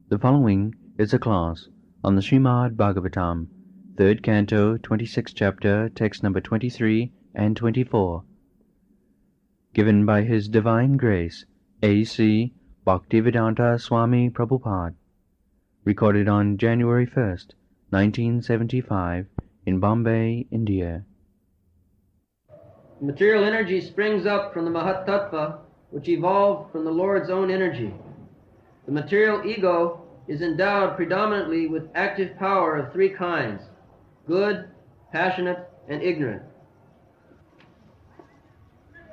The following is a class on the Srimad Bhagavatam, 3rd Canto, 26th Chapter, text number 23 and 24, given by His Divine Grace, A.C. Bhaktivedanta Swami Prabhupada, recorded on January 1st, 1975, in Bombay, India. Material energy springs up from the Mahat Tattva, which evolved from the Lord's own energy. The material ego is endowed predominantly with active power of three kinds: good, passionate, and ignorant.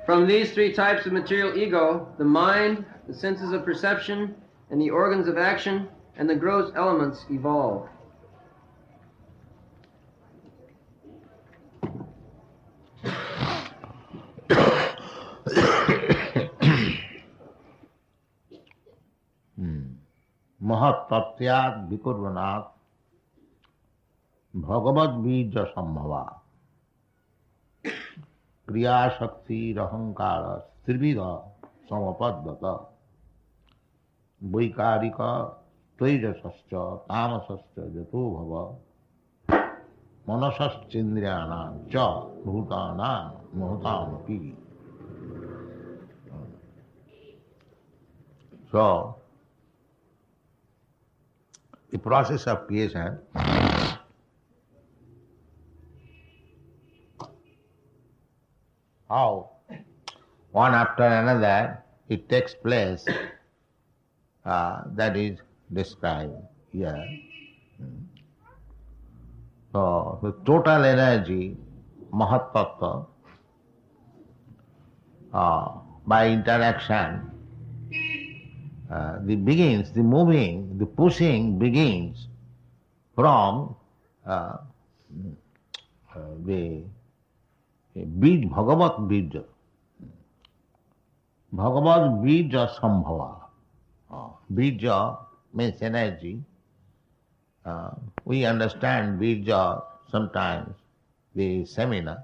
From these three types of material ego, the mind, the senses of perception, and the organs of action, and the gross elements evolve. महत्त्वत्यात् विकुर्वणात् भगवद्बीज संभवा क्रियाशक्तिरहंकार त्रिविध समपद्वत वैकारिक तेजसश्च तामसश्च यतो भव मनसश्चेन्द्रियाणां च भूतानां महतामपि. So, the process of creation how one after another it takes place, that is described here. So the total energy, Mahat Tattva, by interaction, the moving, the pushing begins from the Bij, Bhagavat Bija. Bhagavat Bija Sambhava. Bija means energy. We understand Bija sometimes, the seminar.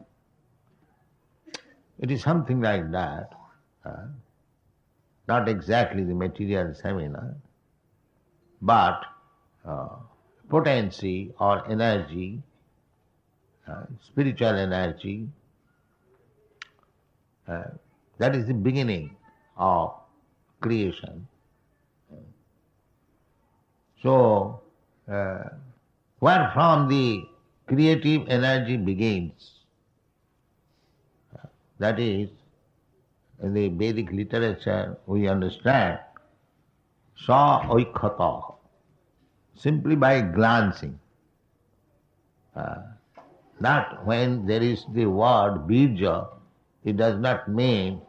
It is something like that. Not exactly the material seminar, but potency or energy, spiritual energy, that is the beginning of creation. So, where from the creative energy begins, that is, in the Vedic literature we understand sa oikhata, simply by glancing. Not when there is the word bija, it does not mean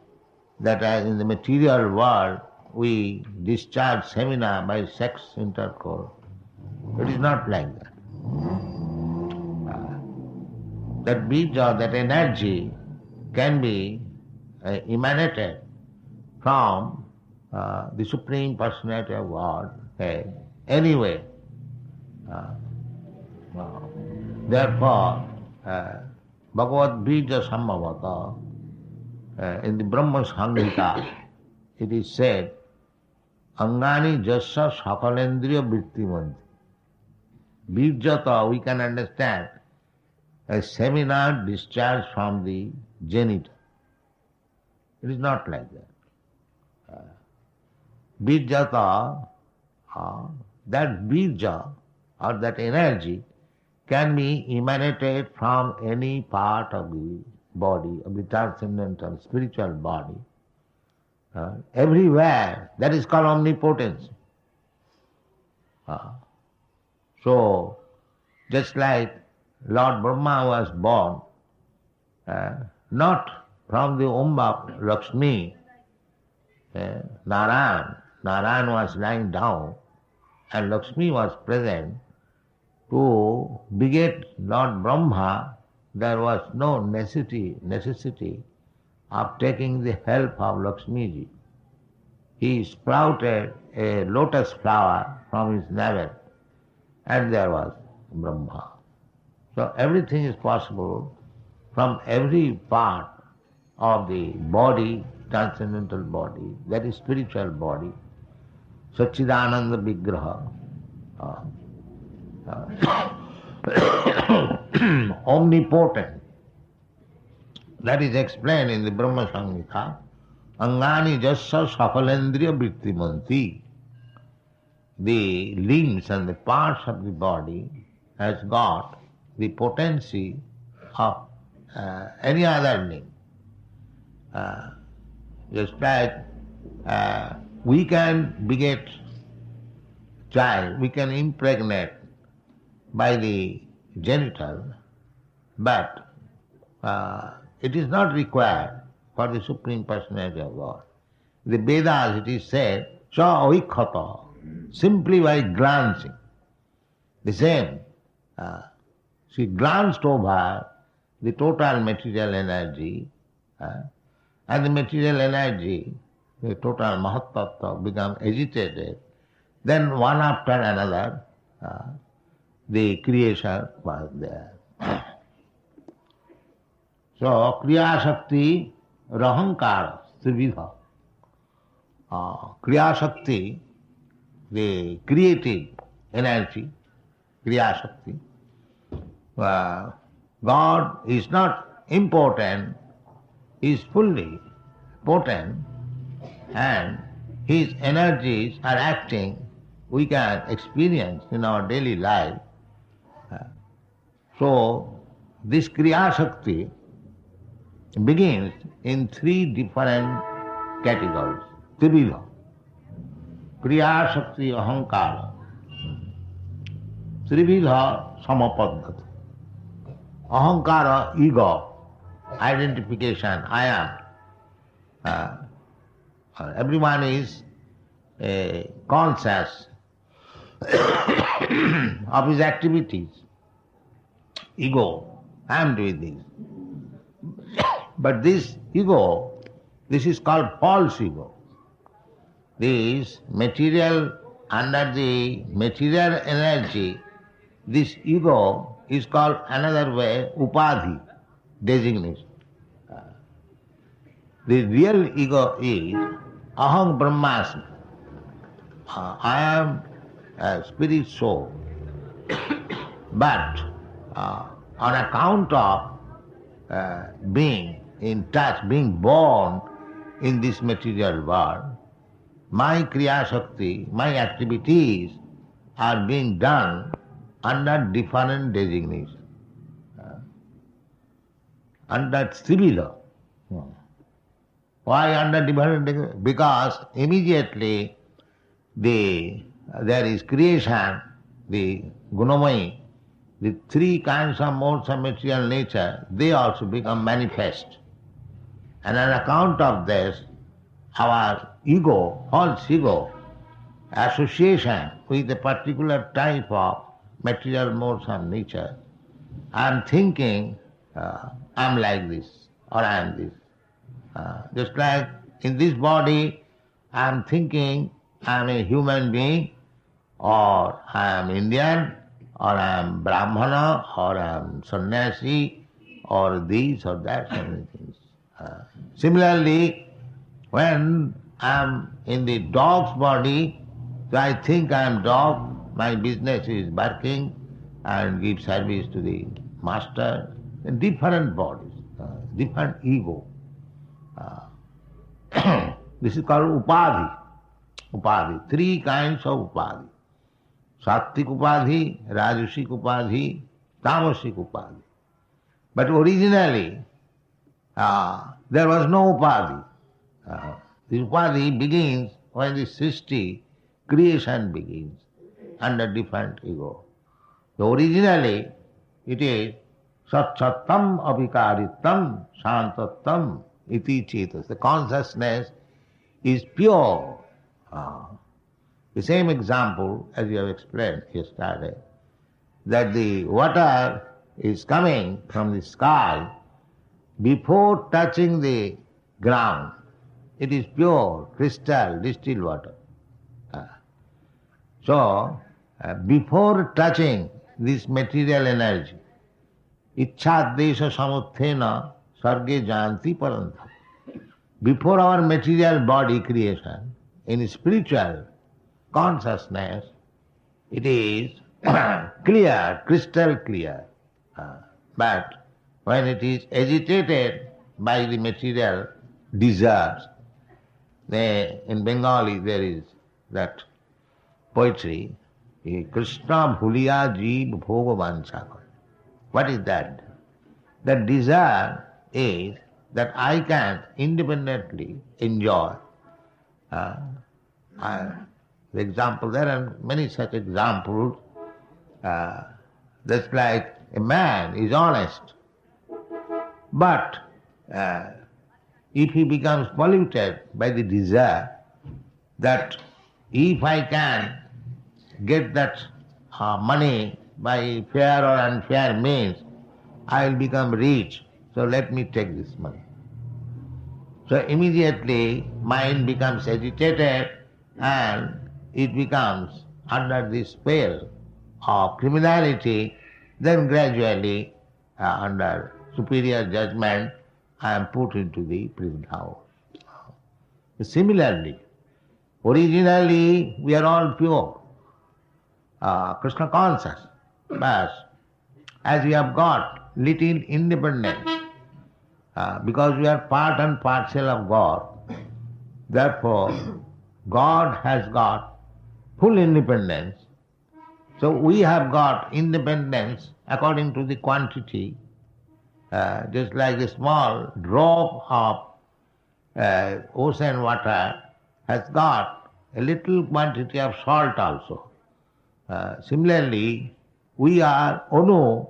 that as in the material world we discharge semina by sex intercourse. It is not like that. That bija, that energy can be emanated from the Supreme Personality of God anyway. Therefore, Bhagavad Bija Sambhavata, in the Brahma Samhita, it is said, Angani Jasya Sakalendriya Vrittimanti. Bijata, we can understand, a seminar discharged from the genital. It is not like that. Bijata, that bija or that energy can be emanated from any part of the body, of the transcendental spiritual body. Everywhere, that is called omnipotence. So, just like Lord Brahma was born, not from the womb of Lakshmi, Narayan was lying down and Lakshmi was present. To beget Lord Brahma, there was no necessity of taking the help of Lakshmi ji. He sprouted a lotus flower from his navel and there was Brahma. So everything is possible from every part of the body, transcendental body, that is spiritual body. Satchidananda Vigraha, omnipotent. That is explained in the Brahma Samhita. Angani jasya sakalendriya vrittimanti. The limbs and the parts of the body has got the potency of any other limb. Just like we can beget child, we can impregnate by the genital, but it is not required for the Supreme Personality of God. The Vedas it is said, sa avikhata, simply by glancing. The same, she glanced over the total material energy, and the material energy, the total Mahatattva become agitated. Then one after another, the creation was there. So, Kriya Shakti, Rahankara, Trividha. Kriya Shakti, the creative energy, Kriya Shakti. God is not important, He is fully potent, and His energies are acting, we can experience in our daily life. So, this Kriya Shakti begins in three different categories. Trividha. Kriya Shakti Ahankara. Trividha Samapaddhati. Ahankara, ego, identification, I am. Everyone is conscious of his activities. Ego, I am doing this. But this ego, this is called false ego. This material, under the material energy, this ego is called another way, upadhi, designation. The real ego is aham brahmasmi. I am a spirit soul. But on account of being in touch, being born in this material world, my Kriya Shakti, my activities are being done under different designation. Under Trividha. Why under different designation? Because immediately there is creation, the Gunamai, the three kinds of modes of material nature, they also become manifest. And on account of this, our ego, false ego, association with a particular type of material modes of nature, I am thinking I am like this or I am this. Just like in this body, I am thinking I am a human being, or I am Indian, or I am Brahmana, or I am sannyasi, or this or that, so many things. Similarly, when I am in the dog's body, so I think I am dog, my business is barking and give service to the master. In different bodies, different ego. This is called upadhi. Upadhi, three kinds of upadhi. Sattvik upadhi, rajasic upadhi, tamasic upadhi. But originally, there was no upadhi. The upadhi begins when the Srishti, creation begins, under different ego. So originally, it is Satsatam Avikaritam Shantatam iti chetas. The consciousness is pure. The same example as you have explained yesterday, that the water is coming from the sky, before touching the ground, it is pure, crystal, distilled water. So, before touching this material energy, Ichchadesha samuthena sarge janti parantha. Before our material body creation, in spiritual consciousness, it is clear, crystal clear. But when it is agitated by the material desires, in Bengali there is that poetry, Krishna bhuliya jeev bhoga vancha kare. What is that? The desire is that I can independently enjoy. The example, there are many such examples. Just like a man is honest, but if he becomes polluted by the desire that if I can get that money by fair or unfair means, I will become rich, so let me take this money. So immediately mind becomes agitated and it becomes under the spell of criminality. Then gradually, under superior judgment, I am put into the prison house. Similarly, originally we are all pure, Krishna conscious, but as we have got little independence, because we are part and parcel of God, therefore God has got full independence. So we have got independence according to the quantity, just like a small drop of ocean water has got a little quantity of salt also. Similarly, we are Onu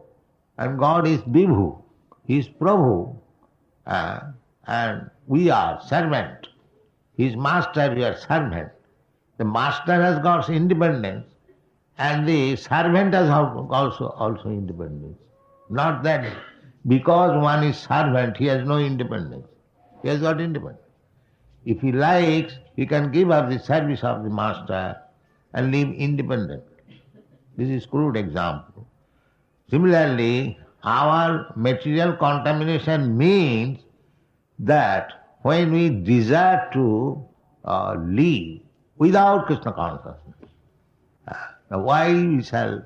and God is Vibhu, He is Prabhu, and we are servant. He is master, we are servant. The master has got independence and the servant has also independence. Not that because one is servant, he has no independence. He has got independence. If he likes, he can give up the service of the master and live independently. This is crude example. Similarly, our material contamination means that when we desire to live without Krishna consciousness, why we shall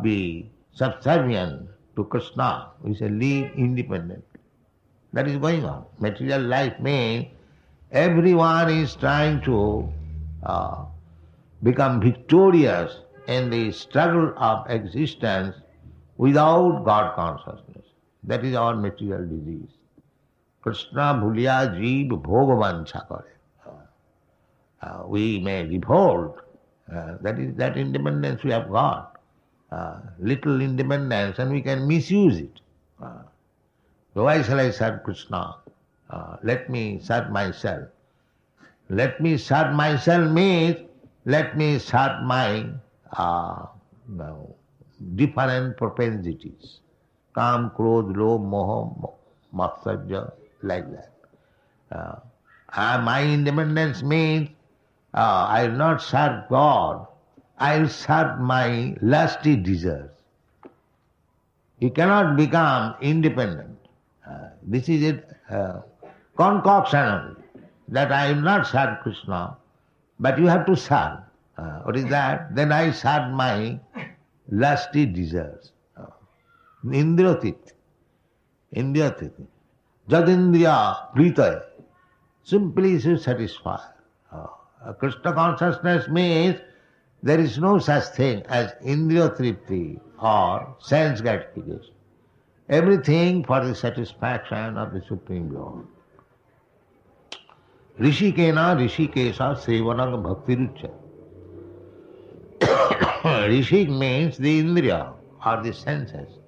be subservient to Krishna? We shall live independently. That is going on. Material life means everyone is trying to become victorious in the struggle of existence without God consciousness. That is our material disease. Krishna bhuliya jeev bhoga vancha kare. We may revolt. That is that independence we have got. Little independence and we can misuse it. So why shall I serve Krishna? Let me serve myself. Let me serve myself means let me serve my different propensities. Kam, krodh, lobh, moha, matsarya, like that. My independence means I will not serve God, I will serve my lusty desires. You cannot become independent. This is a concoction that I will not serve Krishna, but you have to serve. What is that? Then I serve my lusty desires. Indriyatit. Jadindriya pritaya. Simply to satisfy. Krishna consciousness means there is no such thing as indriya tripti or sense gratification. Everything for the satisfaction of the Supreme Lord. Rishikena rishikesa sevanam bhaktirucha. Rishik means the indriya or the senses.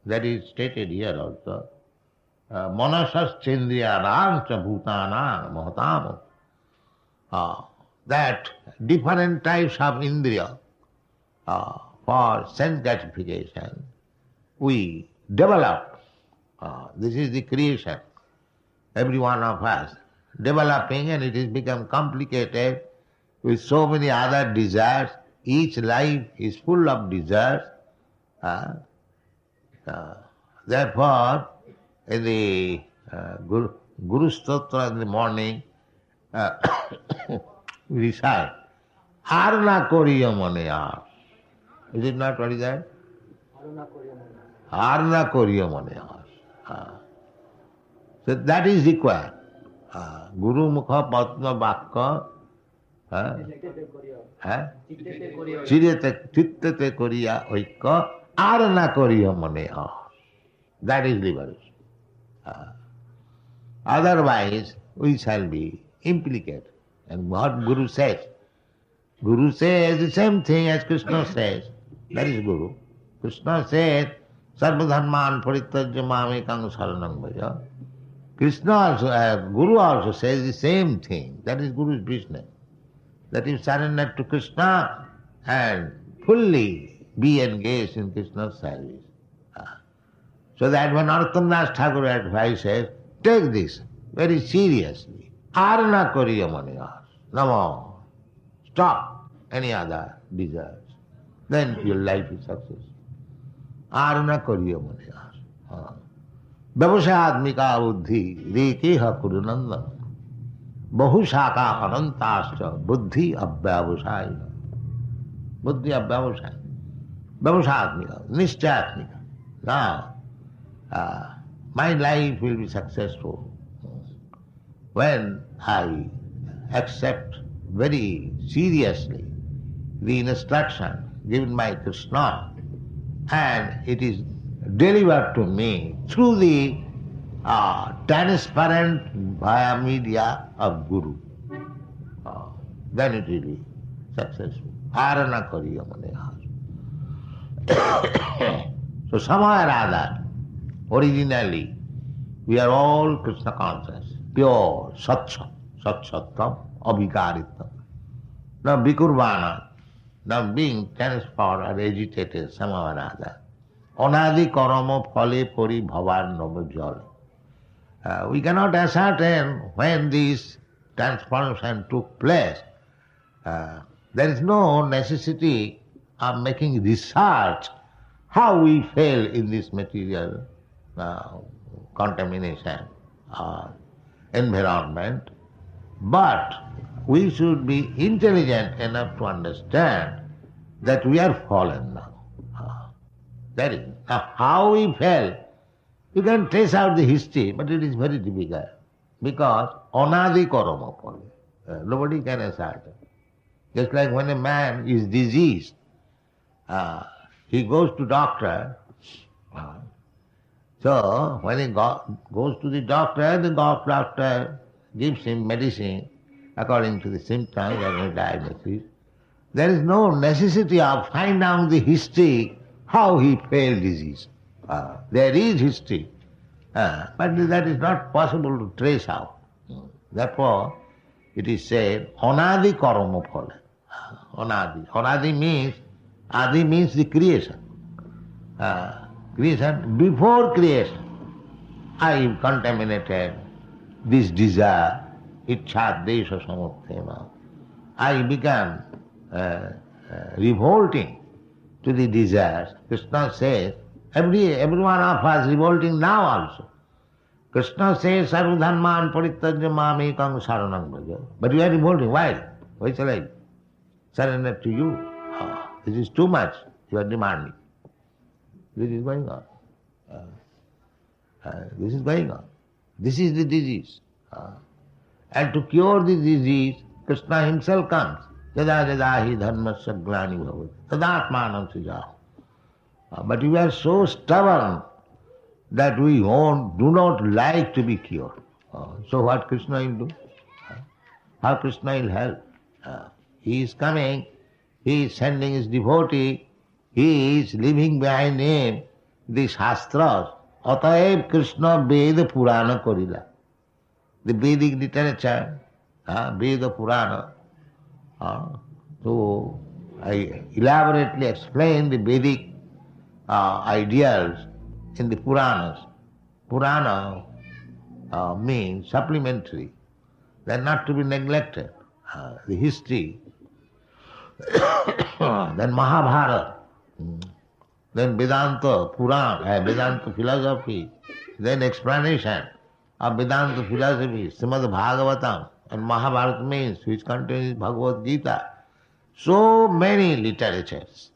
That is stated here also. Manasas chendriyanam cha bhutanam mohatam. That different types of indriya for sense gratification we develop. This is the creation. Every one of us developing, and it has become complicated with so many other desires. Each life is full of desires. Therefore, in the Guru Stotra in the morning, recite. Arna Koriya Manaya. Is it not? What is that? Arna Koriya Manaya. So that is required. Guru Mukha Patma Vakka Chittete Koriya Oikka Arna Koriya Manaya. That is liberation. Otherwise, we shall be implicated. And what Guru says the same thing as Krishna says. That is Guru. Krishna says, Sarvadharman Parityajya Mamekang Saranang Bhaja. Krishna also, Guru also says the same thing. That is Guru's business. That you surrender to Krishna and fully be engaged in Krishna's service. So that when Narottam Das Thakur advises, take this very seriously. Arna Koriya Maniyas. No more. Stop any other desires. Then your life is success. Arna Koriya Maniyas. Vyavasayadmika buddhi rekeha kurunandana. Bahushaka anantascha buddhi abhyavasayana. Buddhi abhyavasayana. Vyavasayadmika, nischayatmika. Now, my life will be successful when I accept very seriously the instruction given by Krishna and it is delivered to me through the transparent via media of Guru. Then it will be successful. Arana Kariya Manehas. So somewhere or other, originally, we are all Krishna conscious, pure, Sat-Sattam, Abhikaritam. Now Bikurbana, now being transformed or agitated somehow or other. Anadi karama phale pori bhavan navajal. We cannot ascertain when this transformation took place. There is no necessity of making research how we fell in this material contamination or environment, but we should be intelligent enough to understand that we are fallen now. That is, now how we fell, you can trace out the history, but it is very difficult because anadi karama phale. Nobody can assert it. Just like when a man is diseased, he goes to doctor. So when he goes to the doctor gives him medicine according to the symptoms or the diagnosis. There is no necessity of finding out the history how he fell disease. There is history, but that is not possible to trace out. Therefore, it is said, anadi karma phale. Anadi. Anadi means, adi means the creation. Creation, before creation, I contaminated this desire, ichha desha samuttema. I began revolting to the desires. Krishna says, every one of us revolting now also. Krishna says, sarvadharman parityajya mamekang saranang bhaja. But you are revolting. Why? Why shall I surrender to you? This is too much. You are demanding. This is going on. This is going on. This is the disease. And to cure the disease, Krishna himself comes. Yada yada hi dharmasya glani bhavati tadatmanam sujaho. But we are so stubborn that we do not like to be cured. So what Krishna will do? How Krishna will help? He is coming, he is sending his devotee, he is leaving behind him the Shastras. Ataev Krishna Veda Purana Korila. The Vedic literature, Veda Purana. So I elaborately explain the Vedic ideals in the Puranas. Purana means supplementary. They are not to be neglected. The history, then Mahabharata, then Vedanta, Purana, Vedanta philosophy, then explanation of Vedanta philosophy, Srimad Bhagavatam, and Mahabharata means which contains Bhagavad Gita. So many literatures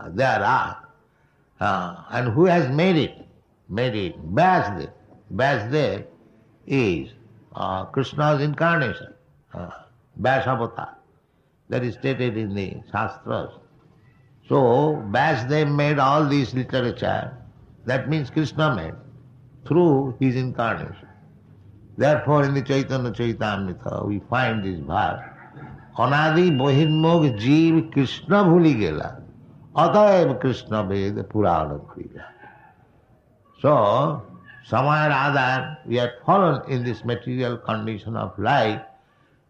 there are. And who has made it? Made it. Vyasdev. Vyasdev is Krishna's incarnation, Vyasavatar. That is stated in the Shastras. So Vyasdev made all this literature. That means Krishna made through his incarnation. Therefore in the Chaitanya Charitamrita we find this verse, Anadi Bohirmog Jeev Krishna Bhuli Gela, Ataev Krishna Ved Purana Krila. So, somewhere or other we are fallen in this material condition of life,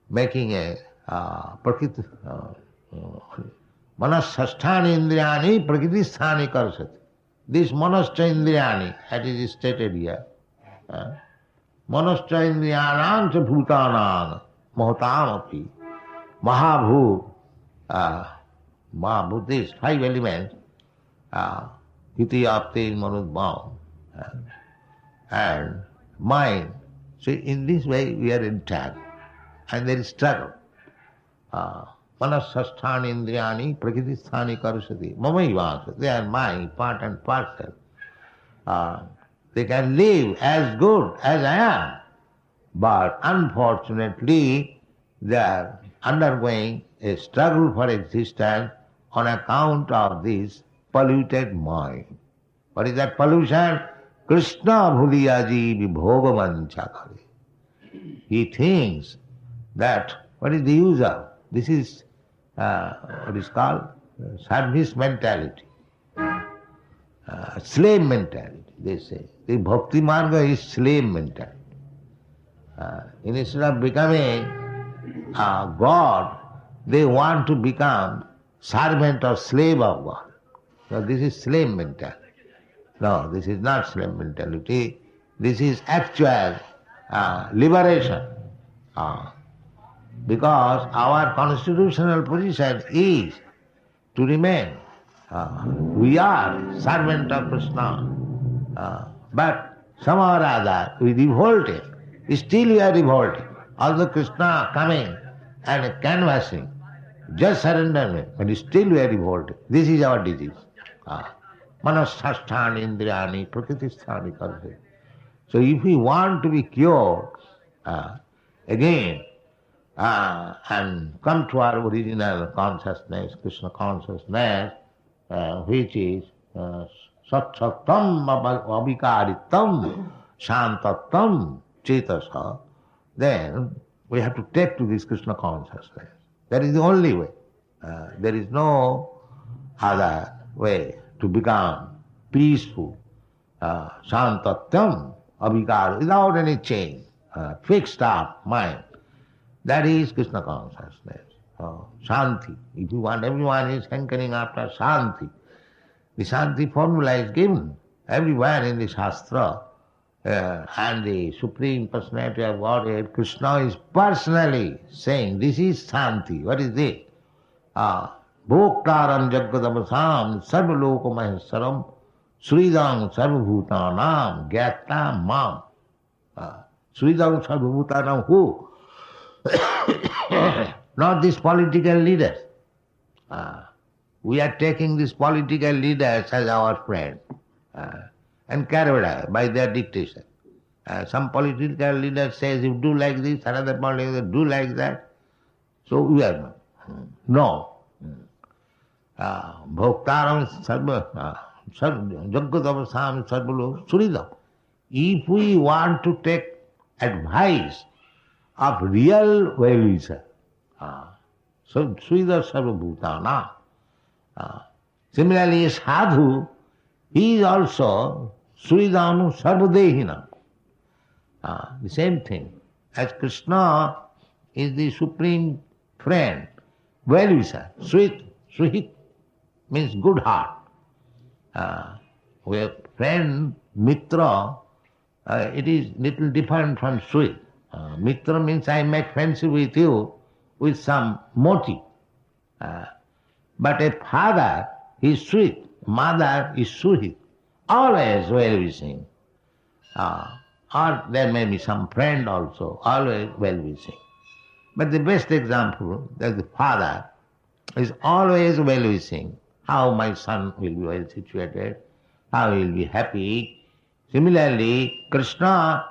making a prakriti, manasasthani indriyani prakritisthani karsati. This manascha indriyani, that is stated here, manascha indriyanam cha bhutanam mahatam api. Mahabhut, Mahabhut is 5 elements, Hiti, Apti, Manudbhav, and mind. So in this way we are intact, and there is struggle. Manasasthani indriyani prakritisthani karsati. Mamaivasa, they are my part and parcel. They can live as good as I am, but unfortunately they are undergoing a struggle for existence on account of this polluted mind. What is that pollution? Krishna bhuliyaji vibhogamancha kare. He thinks that what is the use of? This is what is called service mentality, slave mentality, they say. The bhakti marga is slave mentality. Instead of becoming God, they want to become servant or slave of God. So this is slave mentality. No, this is not slave mentality. This is actual liberation. Because our constitutional position is to remain. We are servant of Krishna. But somehow or other we revolted. Still we are revolting. Although Krishna coming and canvassing, just surrender me, but still we are revolted. This is our disease. Manasasthani indriyani prakritisthani karsati. So if we want to be cured again and come to our original consciousness, Krishna consciousness, which is satsatam avikaritam shantatam cetasa, then we have to take to this Krishna consciousness. That is the only way. There is no other way to become peaceful, shantatam, avikara, without any change, fixed up mind. That is Krishna consciousness. Shanti. If you want, everyone is hankering after Shanti. The Shanti formula is given everywhere in the Shastra. And the Supreme Personality of Godhead, Krishna is personally saying, this is Shanti. What is this? Bhoktaram jagadavasam sarvaloka maheswaram sridam sarvabhutanam gyata mam. Sridam sarvabhutanam who? Not these political leaders. We are taking these political leaders as our friend. And carried away by their dictation. Some political leader says, you do like this, another political leader do like that. So we are not. No. Bhoktaram jagadavasam sarvalo suridam. If we want to take advice of real well-wisher, so suridam sarvabhutana. Similarly, sadhu, he is also Suridanu Sarvadehina. The same thing. As Krishna is the supreme friend, well-wisher, Suhit means good heart. Where friend, Mitra, it is little different from Suhit. Mitra means I make friendship with you with some motive. But a father is Suhit, mother is Suhit. Always well-wishing. Or there may be some friend also, always well-wishing. But the best example, that the father is always well-wishing, how my son will be well situated, how he will be happy. Similarly, Krishna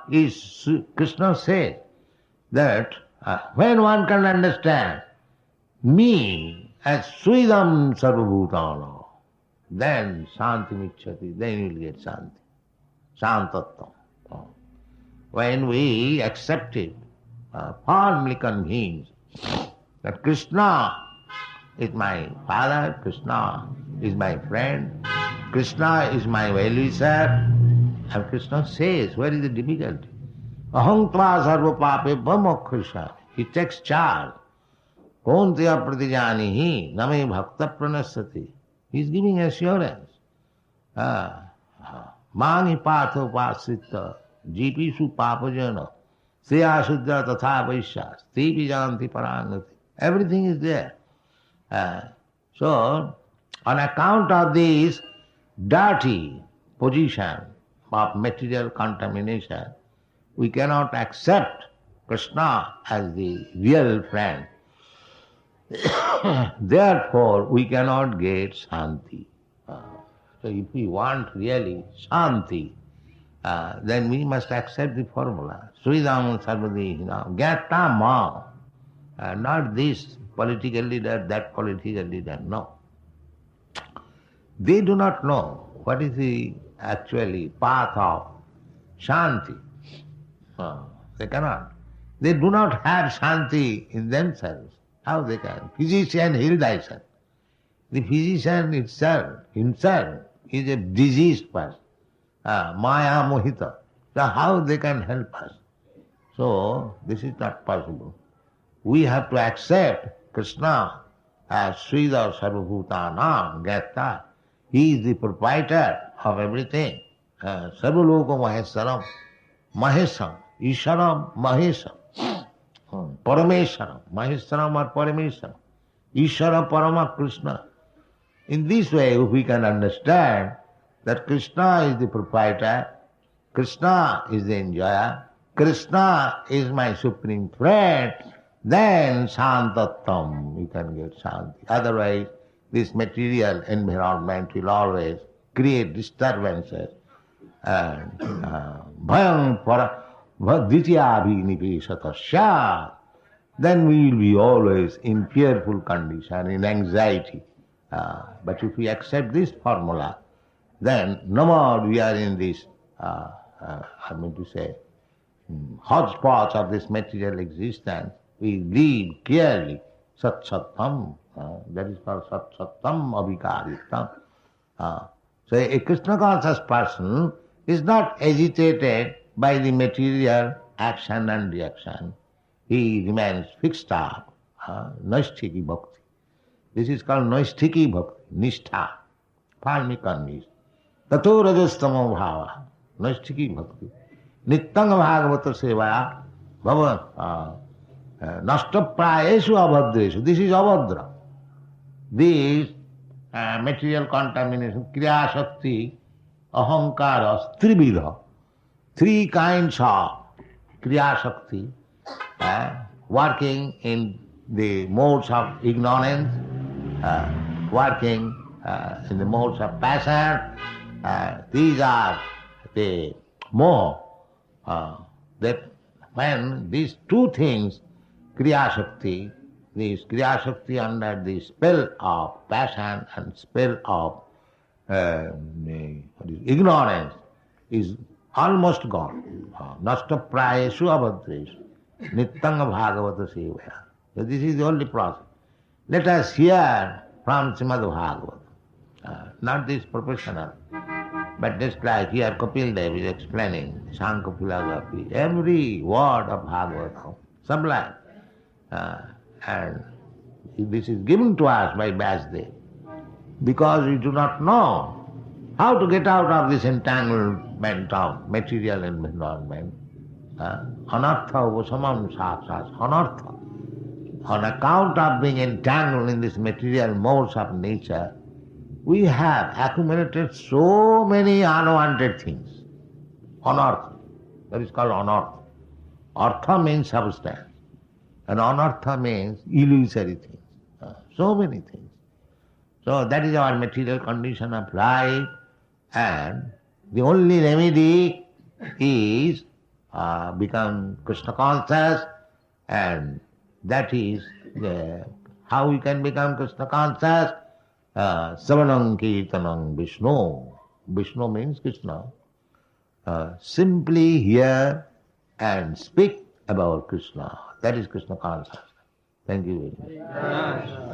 says that when one can understand me as Sridam Sarvabhutana, then Shanti Michati, then you will get Shanti. Shantatvam. When we accept it, firmly convinced that Krishna is my father, Krishna is my friend, Krishna is my well-wisher, and Krishna says, where is the difficulty? Aham tva sarva pape bhamoksha. He takes charge. Kontya pratijanihi name bhakta pranasati. He is giving assurance. Mani patho pasita jipisu papajana sriya sudra tatha vaishya stipi janti parangati. Everything is there. So, on account of this dirty position of material contamination, we cannot accept Krishna as the real friend. Therefore, we cannot get Shanti. So if we want really Shanti, then we must accept the formula. Sridam Sarvadihina, Gyata Ma. Not this political leader, that political leader, no. They do not know what is the actually path of Shanti. They cannot. They do not have Shanti in themselves. How they can? Physician, heal thyself. The physician himself is a diseased person. Maya mohita. So how they can help us? So this is not possible. We have to accept Krishna as Sridhar Sarvabhutanam Gata. He is the proprietor of everything. Sarvaloko Maheswaram. Mahesam. Isharam Mahesam. Parameswaram. Maheswaram or Parameswaram. Ishara Parama Krishna. In this way, if we can understand that Krishna is the proprietor, Krishna is the enjoyer, Krishna is my supreme friend, then Shantattam, you can get Shanti. Otherwise, this material environment will always create disturbances and bhayam dvitiyabhinipeshatasya. Then we will be always in fearful condition, in anxiety. But if we accept this formula, then no more we are in this, hodgepodge of this material existence. We live clearly, sat sattam, that is called sat sattam abhikaritam. So a Krishna conscious person is not agitated by the material action and reaction. He remains fixed up, naisthiki bhakti. This is called naisthiki bhakti, nishtha, firmly convinced. Tato rajastama bhava, naisthiki bhakti. Nittanga bhagavata sevaya, bhava, nashtaprayeshu abhadreshu. This is abhadra. This material contamination, kriya shakti, ahankara, trividha. Three kinds of kriya shakti working in the modes of ignorance, working in the modes of passion. These are the moha. That when these two things, kriya shakti, this kriya shakti under the spell of passion and spell of ignorance is almost gone. Nasta prayeshu abhadreshu. Nittanga bhagavata sevaya. So this is the only process. Let us hear from Srimad Bhagavata. Not this professional, but just like here Kapil Dev is explaining Sankhya philosophy. Every word of Bhagavata, sublime. And this is given to us by Vyasdev. Because we do not know how to get out of this entanglement of material environment. Anartha upasamam saksat, anartha. On account of being entangled in this material modes of nature, we have accumulated so many unwanted things. Anartha. That is called anartha. Artha means substance. And anartha means illusory things. So many things. So that is our material condition of life, and the only remedy is become Krishna conscious, and that is how we can become Krishna conscious. Savanam Kirtanam Vishnu. Vishnu means Krishna. Simply hear and speak about Krishna. That is Krishna consciousness. Thank you very much.